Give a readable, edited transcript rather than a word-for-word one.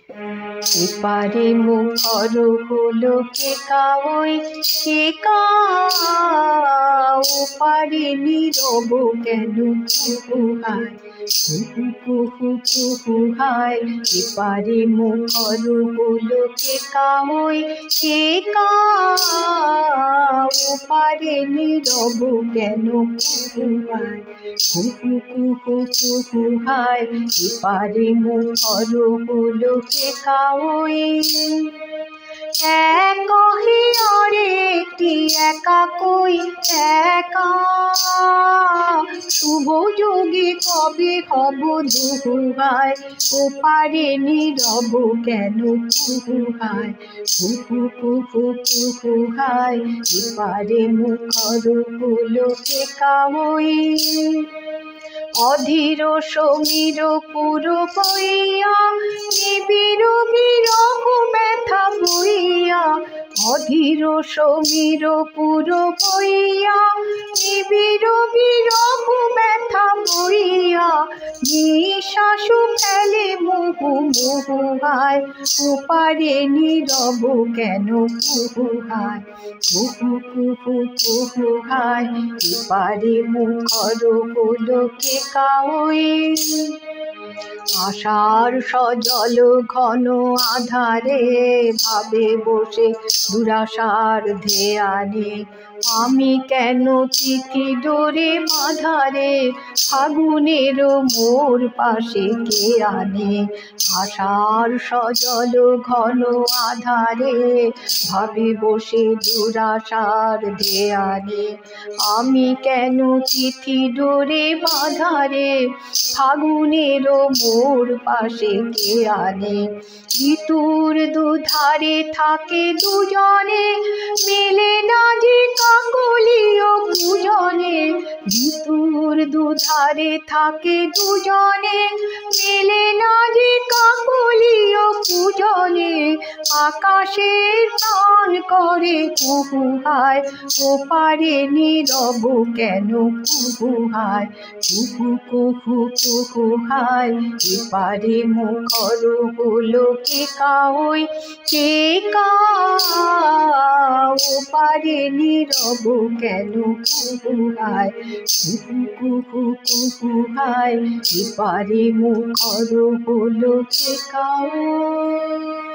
এপারে মুখর হলো কে কাউই কে কা, ওপারে নীরব কেন কুহু হায়, কুহু কুহু কুহু হায়। এপারে মুখর হলো কে কাউই কে কা, ওপারে নীরব কেন কুহু হায়, কুহু কুহু কুহু হায়। এপারে মুখর হলো কে কাউই। এক আরেকটি একা কই একা, শুভ যোগে কবে হব দুহায়, ওপারে নীরব কেন কুহু হায়, কুহু কুহু কুহু হায়। এপারে মুখর হলো কে কাউই। অধীর সমীর পুর বইয়া নিবিড় বিরহ ব্যথা বইয়া, অধীর সমীর পুর বইয়া নিবিড় বিরহ ব্যথা বইয়া, নিঃশ্বাস ফেলে মুহু মুহু হায়, ওপারে নীরব কেন কুহু হায়, কুহু কুহু কুহু হায়। এপারে মুখর হলো কে কাউই। আশার সজল ঘন আধারে ভাবে বসে দুরাশার ধ্যানে, আমি কেন চিঠি ডোরে বাঁধারে, ফাগুনের মোর পাশে কে আনে। আশার সজল ঘন আধারে ভাবে বসে দুরাশার ধ্যানে, আমি কেন চিঠি ডোরে বাঁধারে, ফাগুনের মোর পাশে কে আনে। ঋতুর দুধারে থাকে দুজনে, মেলে না যে কাকলিও কুজনে। ঋতুর দুধারে থাকে দুজনে, মেলে না যে কাকলিও কুজনে। আকাশের প্রাণ করে কুহু হায়, ওপারে নীরব কেন কুহু হায়, কুহু কুহু কুহু হায়। এপারে মুখর হলো কে কাউই কে কা, ওপারে নীরব কেন কুহু হায়, কুহু কুহু কুহু হায়। এপারে মুখর হলো কে কাউই।